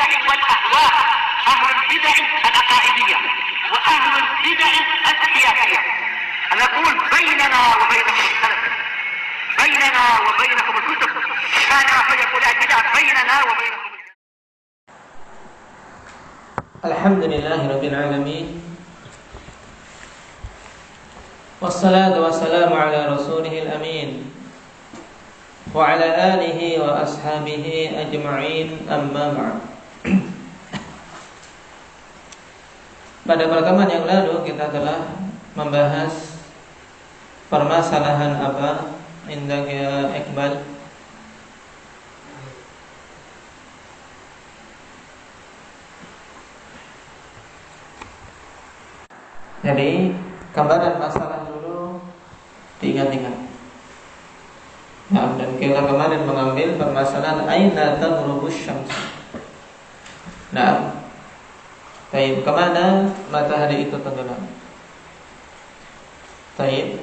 البدع والأهواء، أهل البدع العقائدية وأهل البدع السياسية. نقول بيننا وبينكم السلف، بيننا وبينكم الكتب، كان فيقول البدع بيننا وبينكم. الحمد لله رب العالمين، والصلاة والسلام على رسوله الأمين وعلى آله وأصحابه أجمعين، أما بعد. Pada pertemuan yang lalu kita telah membahas permasalahan apa indah ya Iqbal? Jadi gambaran masalah dulu diingat-ingat. Nah, dan kita kemarin mengambil permasalahan aina taghrubus syams. Nah, baik, kemana matahari itu tenggelam? Baik,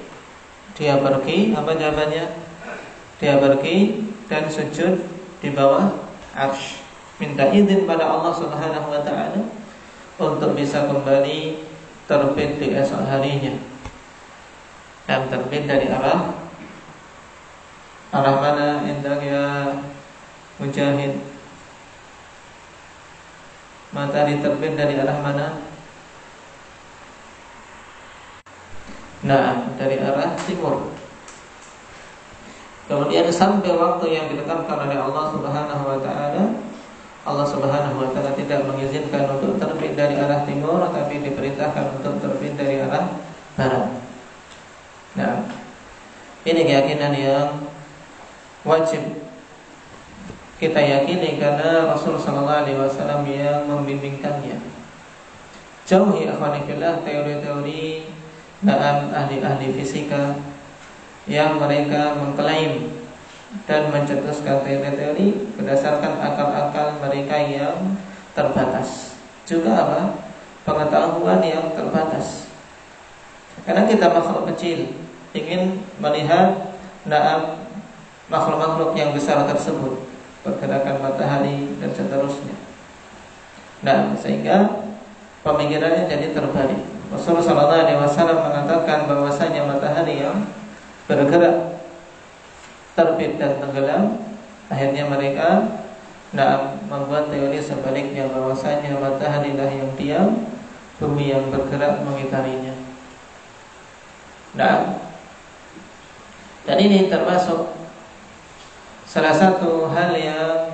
dia pergi, apa jawabannya? Dia pergi dan sujud di bawah arsy, minta izin pada Allah Subhanahu wa taala untuk bisa kembali terbit di esok harinya. Dan terbit dari arah mana indah ya Mujahid? Matahari terbit dari arah mana? Nah, dari arah timur. Kemudian sampai waktu yang ditetapkan oleh Allah Subhanahu wa taala, Allah Subhanahu wa taala tidak mengizinkan untuk terbit dari arah timur, tapi diperintahkan untuk terbit dari arah barat. Nah, ini keyakinan yang wajib kita yakini karena Rasul sallallahu alaihi wasallam yang membimbingkannya. Jauhi akhwani fillah teori-teori dalam ahli-ahli fisika yang mereka mengklaim dan mencetuskan teori-teori berdasarkan akal-akal mereka yang terbatas. Juga apa? Pengetahuan yang terbatas. Karena kita makhluk kecil ingin melihat makhluk-makhluk yang besar tersebut, pergerakan matahari dan seterusnya. Nah, sehingga pemikirannya jadi terbalik. Rasulullah SAW mengatakan bahwasanya matahari yang bergerak terbit dan tenggelam, akhirnya mereka membuat teori sebaliknya, bahwasanya matahari lah yang diam, bumi yang bergerak mengitarinya. Nah, dan ini termasuk salah satu hal yang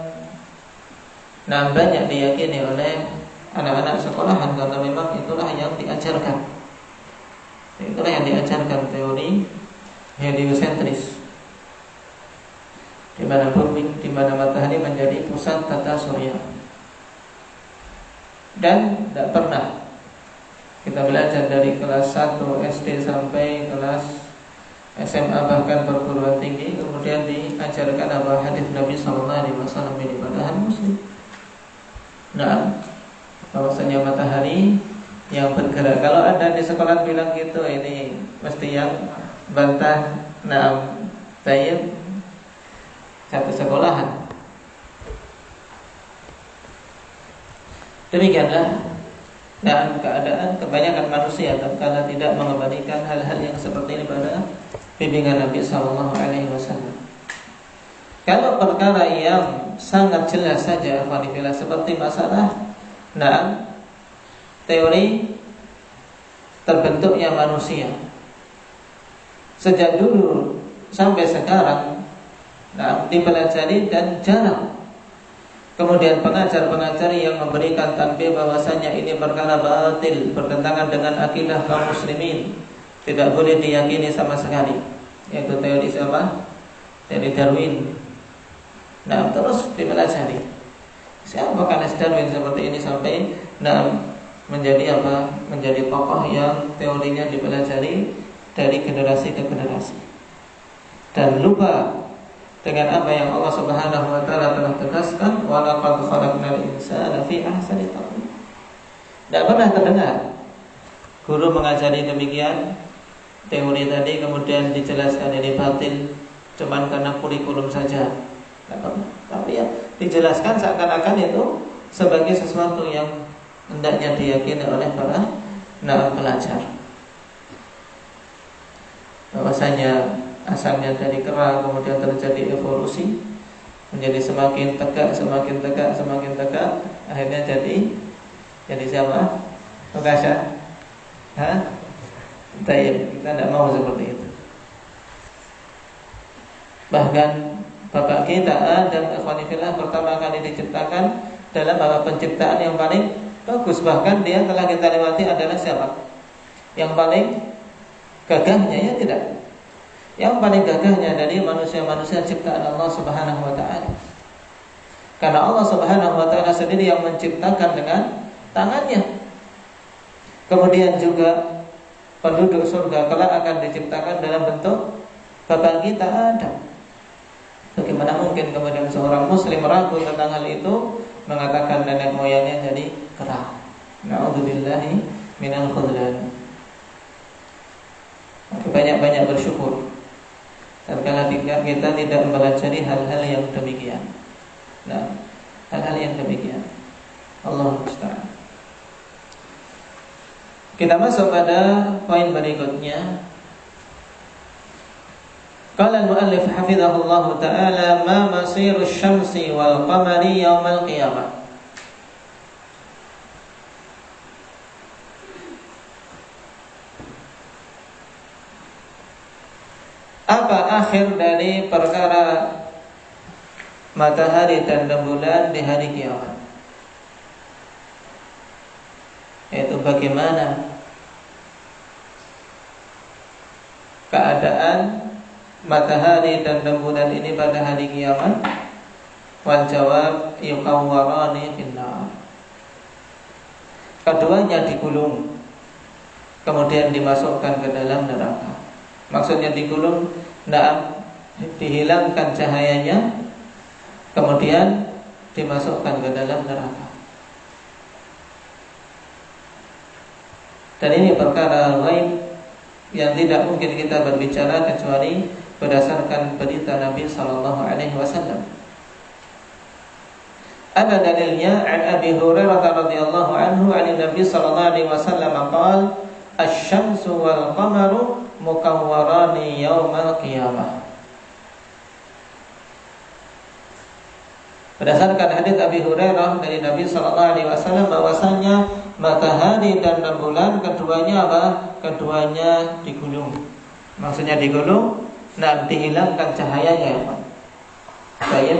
banyak diyakini oleh anak-anak sekolahan, karena memang itulah yang diajarkan. Itulah yang diajarkan, teori heliosentris, di mana bumi, di mana matahari menjadi pusat tata surya. Dan tidak pernah kita belajar dari kelas 1 SD sampai kelas SMA, bahkan perguruan tinggi, kemudian diajarkan apa hadis Nabi sallallahu alaihi wasallam ini padahal muslim. Nah, bahwasanya matahari yang bergerak. Kalau ada di sekolah bilang gitu, ini mesti yang bantah. Saya satu sekolahan. Demikianlah keadaan kebanyakan manusia tatkala tidak mengabadikan hal-hal yang seperti ini pada bimbingan Nabi sallallahu alaihi wasallam. Kalau perkara yang sangat jelas saja, seperti masalah teori terbentuknya manusia, sejak dulu sampai sekarang dipelajari dan jarang kemudian pengajar-pengajar yang memberikan tanbih bahwasanya ini perkara batil, bertentangan dengan akidah kaum muslimin, tidak boleh diyakini sama sekali, yaitu teori siapa? Teori Darwin. Terus dipelajari. Siapa Charles Darwin seperti ini sampai menjadi apa? Menjadi tokoh yang teorinya dipelajari dari generasi ke generasi. Dan lupa dengan apa yang Allah Subhanahu wa taala telah tegaskan, wa laqad khalaqnal insana fi ahsani taqwim. Tidak pernah terdengar guru mengajari demikian teori tadi kemudian dijelaskan ini batil cuman karena kurikulum saja. Tidak pernah. Tapi ya dijelaskan seakan-akan itu sebagai sesuatu yang hendaknya diyakini oleh para pelajar. Bahwasanya asalnya dari kera, kemudian terjadi evolusi menjadi semakin tegak, akhirnya jadi siapa? Mukasya. Kita tidak mau seperti itu. Bahkan bapak kita Adam ikhwanifillah pertama kali diciptakan dalam bahwa penciptaan yang paling bagus. Bahkan dia telah kita lewati adalah siapa? Yang paling gagahnya, ya tidak? Yang paling gagahnya dari manusia-manusia ciptaan Allah Subhanahu wa taala. Karena Allah Subhanahu wa taala sendiri yang menciptakan dengan tangannya. Kemudian juga penduduk surga kelak akan diciptakan dalam bentuk bapak kita Adam. Bagaimana mungkin kemudian seorang muslim ragu tentang hal itu, mengatakan nenek moyangnya jadi kera? Na'udzubillahi minal khudlan. Banyak-banyak bersyukur karena kita tidak mempelajari hal-hal yang demikian. Nah, hal-hal yang demikian, Allahu musta'an. Kita masuk pada poin berikutnya. Qala al-muallif hafizahullahu ta'ala, ma masirus syamsi wal qamari yaumal qiyamah. Apa akhir dari perkara matahari dan rembulan di hari kiamat? Yaitu bagaimana keadaan matahari dan rembulan ini pada hari kiamat? Wal jawab yuqawwarani finnar. Keduanya digulung, kemudian dimasukkan ke dalam neraka. Maksudnya digulung, dihilangkan cahayanya, kemudian dimasukkan ke dalam neraka. Dan ini perkara lain yang tidak mungkin kita berbicara kecuali berdasarkan berita Nabi sallallahu alaihi wasallam. Ada dalilnya an Abi Hurairah radhiyallahu anhu an Nabi sallallahu alaihi wasallam qala asy-syamsu wal qamaru mukawwarani yaumal qiyamah. Berdasarkan hadis Abi Hurairah dari Nabi sallallahu alaihi wasallam bahwasanya matahari dan rembulan keduanya apa? Keduanya digulung. Maksudnya digulung, dihilangkan cahayanya, ya Pak. Baik,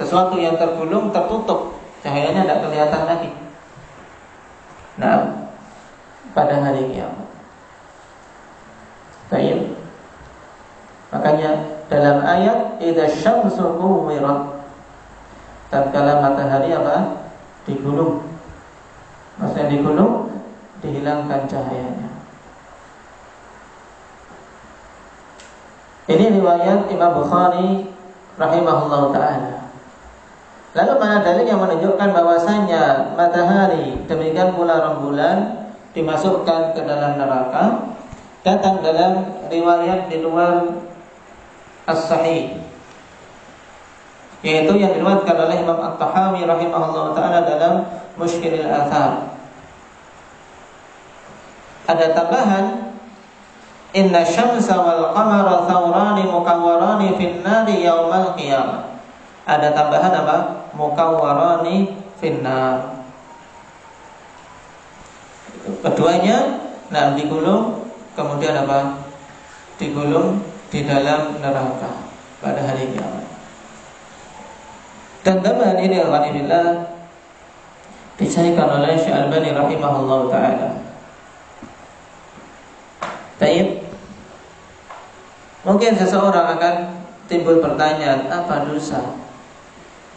sesuatu yang tergulung tertutup, cahayanya tidak kelihatan lagi. Nah, pada hari kiamat. Baik. Makanya dalam ayat idza syamsu kuwirat, tatkala matahari apa? Digulung. Maksudnya digulung, dihilangkan cahayanya. Ini riwayat Imam Bukhari rahimahullahu ta'ala. Lalu mana dalil yang menunjukkan bahwasanya matahari demikian pula rembulan dimasukkan ke dalam neraka? Datang dalam riwayat di luar as-sahih, yaitu yang diriwayatkan oleh Imam At-Tahawi rahimahullah ta'ala dalam Mushkilil Athar. Ada tambahan, inna syamsa wal qamara thawrani mukawwarani fin nari yaumal qiyamah. Ada tambahan apa? Mukawwarani fin nar. Keduanya digulung, kemudian apa? Digulung di dalam neraka pada hari kiamat. Dan tambahan ini alhamdulillah disahihkan oleh Syekh Albani rahimahullah ta'ala. Baik. Mungkin seseorang akan timbul pertanyaan, apa dosa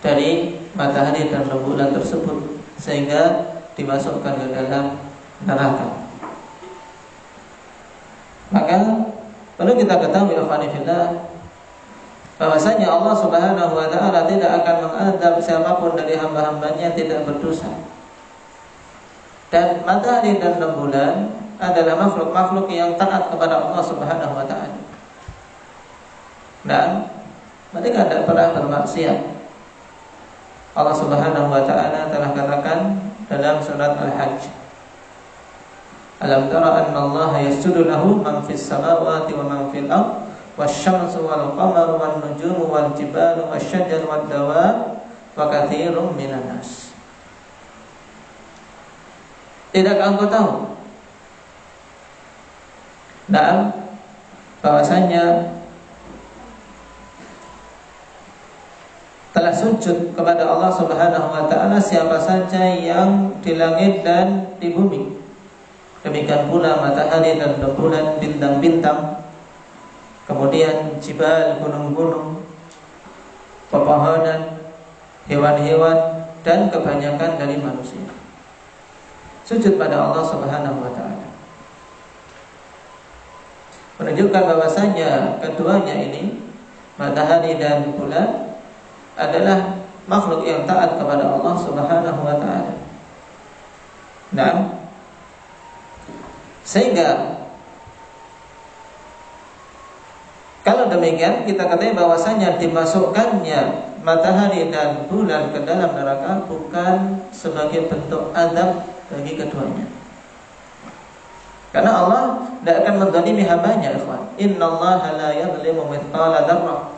dari matahari dan rembulan tersebut sehingga dimasukkan ke dalam neraka? Maka perlu kita ketahui alhamdulillah bahwasanya Allah Subhanahu wa ta'ala tidak akan mengadab siapapun dari hamba-hambanya yang tidak berdosa. Dan matahari dan rembulan adalah makhluk-makhluk yang taat kepada Allah Subhanahu wa ta'ala. Dan mereka tidak pernah bermaksiat. Allah Subhanahu wa taala telah katakan dalam surat Al-Hajj, Alam tara anna Allah yasjudu lahu man fis samawati wa man fil ardh wasyamsu wal qamaru wan nujumu wal jibalu wasyajaru wad dawab wa katsirun minan nas. Tidakkah engkau tahu? Nah, bahwasanya telah sujud kepada Allah Subhanahu wa taala siapa saja yang di langit dan di bumi. Demikian pula matahari dan rembulan, bintang-bintang, kemudian jibal, gunung-gunung, pepohonan, hewan-hewan, dan kebanyakan dari manusia. Sujud pada Allah Subhanahu wa taala. Menunjukkan bahwasanya keduanya ini, matahari dan bulan, adalah makhluk yang taat kepada Allah Subhanahu wa taala. Nah, sehingga kalau demikian kita katakan bahwasanya dimasukkannya matahari dan bulan ke dalam neraka bukan sebagai bentuk azab bagi keduanya. Karena Allah tidak akan menzalimi hambanya, ikhwan. Innallaha la yadhlimu mithqala dzarrah.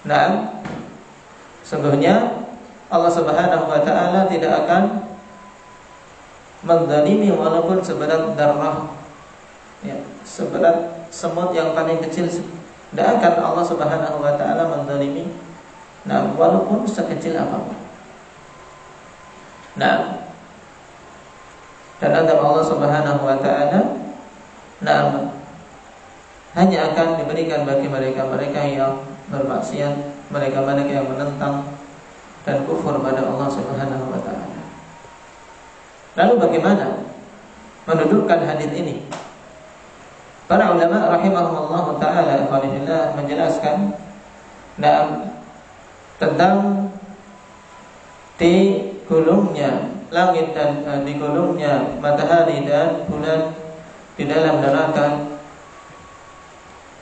Nah, sesungguhnya Allah Subhanahu wa taala tidak akan menzalimi walaupun seberat darah, ya, seberat semut yang paling kecil. Tidak akan Allah Subhanahu wa taala menzalimi, nah, walaupun sekecil apapun. Nah, dan azab Allah Subhanahu wa taala, nah, hanya akan diberikan bagi mereka-mereka yang bermaksiat, mereka-mereka yang menentang dan kufur pada Allah Subhanahu wa taala. Lalu bagaimana mendudukkan hadis ini? Para ulama rahimahumullah taala menjelaskan tentang digulungnya langit dan digulungnya matahari dan bulan di dalam neraka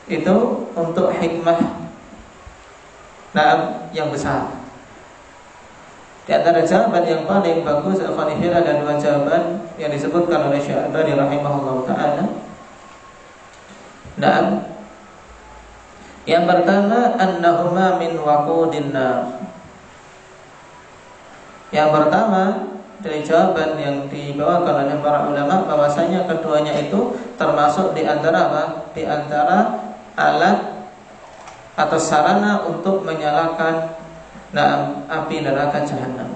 itu untuk hikmah yang besar. Di antara jawaban yang paling bagus Al-Khanifirah dan dua jawaban yang disebutkan oleh Syekh rahimahullah ta'ala. Yang pertama, annahuma min waqudin nar. Yang pertama dari jawaban yang dibawakan oleh para ulama bahwasanya keduanya itu termasuk di antara apa? Di antara alat atau sarana untuk menyalakan api neraka jahanam.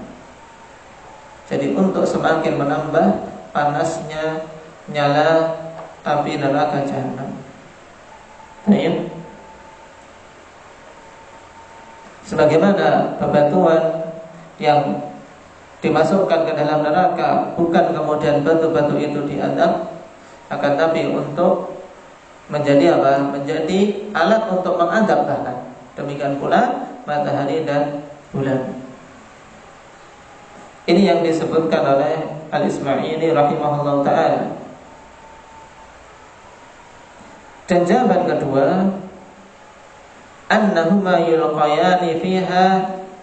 Jadi untuk semakin menambah panasnya nyala api neraka jahanam. Baik. Sebagaimana bebatuan yang dimasukkan ke dalam neraka bukan kemudian batu-batu itu diadab, akan tapi untuk menjadi apa? Menjadi alat untuk mengadab bahkan. Demikian pula matahari dan bulan. Ini yang disebutkan oleh Al-Ismaili rahimahullah ta'ala. Dan jawaban kedua, annahuma yulqayani fiha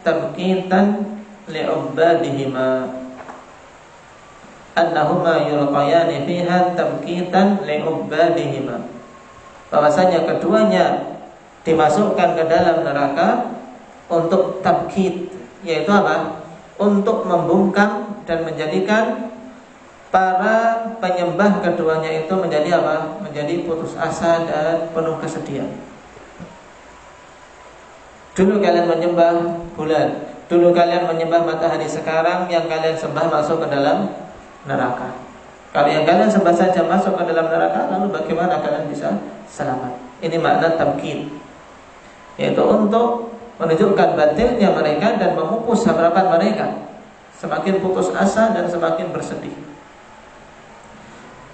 tabkitan li'ubbadihima. Annahuma yulqayani fiha tabkitan li'ubbadihima. Bahwasanya keduanya dimasukkan ke dalam neraka untuk tabkit, yaitu apa? Untuk membungkam dan menjadikan para penyembah keduanya itu menjadi apa? Menjadi putus asa dan penuh kesedihan. Dulu kalian menyembah bulan, dulu kalian menyembah matahari, sekarang yang kalian sembah masuk ke dalam neraka. Kalau yang kalian sembah saja masuk ke dalam neraka, lalu bagaimana kalian bisa selamat? Ini makna tabkit, yaitu untuk menunjukkan batilnya mereka dan memupus harapan mereka, semakin putus asa dan semakin bersedih.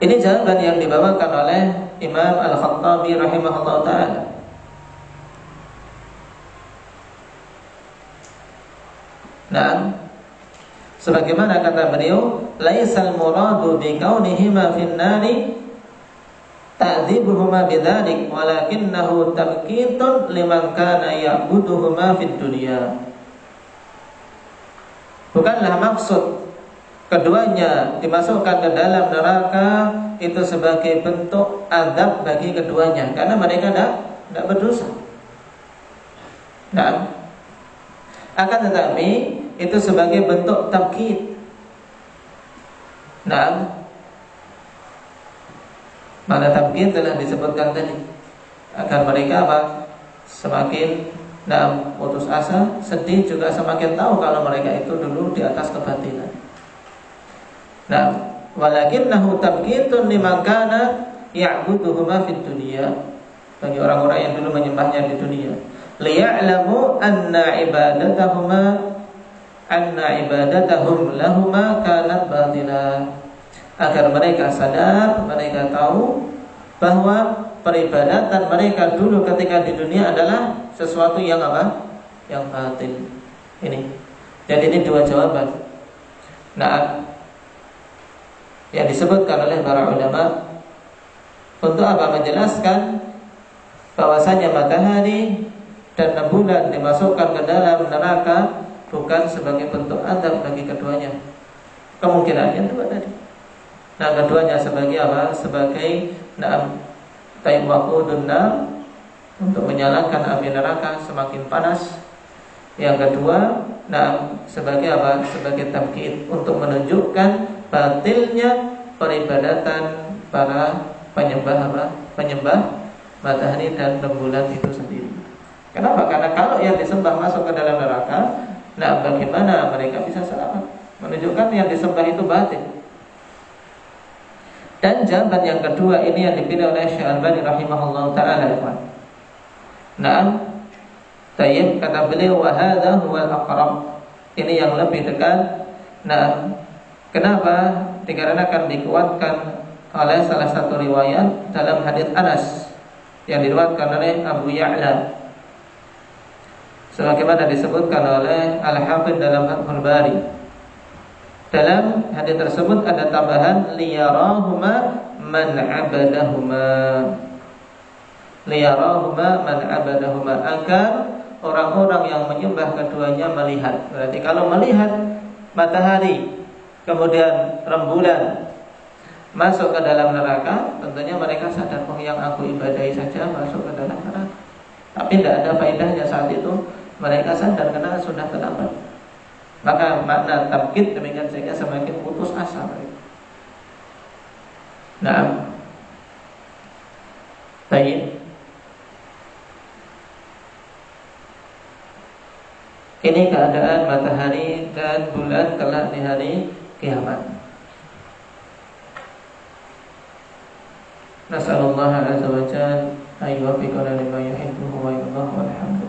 Ini jawaban yang dibawakan oleh Imam Al-Khattabi rahimahullah ta'ala. Nah, sebagaimana kata beliau, laisal muradu bi kaunihima fin nari ta'dzibuhuma bidzalik walakinnahu tabkitun liman kana ya'buduhuma fid dunya. Bukanlah maksud keduanya dimasukkan ke dalam neraka itu sebagai bentuk azab bagi keduanya, karena mereka tidak berdosa. Nah, akan tetapi itu sebagai bentuk tabkid. Nah, mana tabkid telah disebutkan tadi, agar mereka apa? Semakin putus asa, sedih, juga semakin tahu kalau mereka itu dulu di atas kebatilan. Nah, walakinnahu tabkitun liman kana ya'buduhuma fid dunya, bagi orang-orang yang dulu menyembahnya di dunia, liya'lamu anna ibadatahum lahuma kanat batila, agar mereka sadar, mereka tahu bahwa peribadatan mereka dulu ketika di dunia adalah sesuatu yang apa? Yang batil. Ini. Jadi ini dua jawaban. Nah, yang disebutkan oleh para ulama untuk apa? Menjelaskan bahwasanya matahari dan rembulan dimasukkan ke dalam neraka bukan sebagai bentuk azab bagi keduanya. Kemungkinannya dua tadi. Nah, keduanya sebagai apa? Sebagai waqudun nar, untuk menyalakan api neraka semakin panas. Yang kedua, sebagai apa? Sebagai tabkid, untuk menunjukkan batilnya peribadatan para penyembah apa? Penyembah matahari dan rembulan itu sendiri. Kenapa? Karena kalau yang disembah masuk ke dalam neraka, bagaimana mereka bisa selamat? Menunjukkan yang disembah itu batil. Dan jawaban yang kedua ini yang dipilih oleh Syekh Al-Albani rahimahullah taala. Tayyib, kata beliau, wa hadza huwal aqrab. Ini yang lebih dekat. Kenapa? Dikarenakan dikuatkan oleh salah satu riwayat dalam hadis Anas yang diriwayatkan oleh Abu Ya'la, sebagaimana disebutkan oleh Al-Hafidz dalam Fathul Bari. Dalam hadis tersebut ada tambahan liyarahuma man abadahuma. Liyarahuma man abadahuma, agar orang-orang yang menyembah keduanya melihat. Berarti kalau melihat matahari kemudian rembulan masuk ke dalam neraka, tentunya mereka sadar, oh yang aku ibadahi saja masuk ke dalam neraka. Tapi tidak ada faedahnya saat itu mereka sadar, karena sudah terlambat. Maka makna tabkid demikian, sehingga semakin putus asa mereka. Baik. Ini keadaan matahari dan bulan kelak di hari kiamat. Nasallallahu azza wa jalla ayyuhfiqana lima yuhibbu wa yardah, walhamdulillah.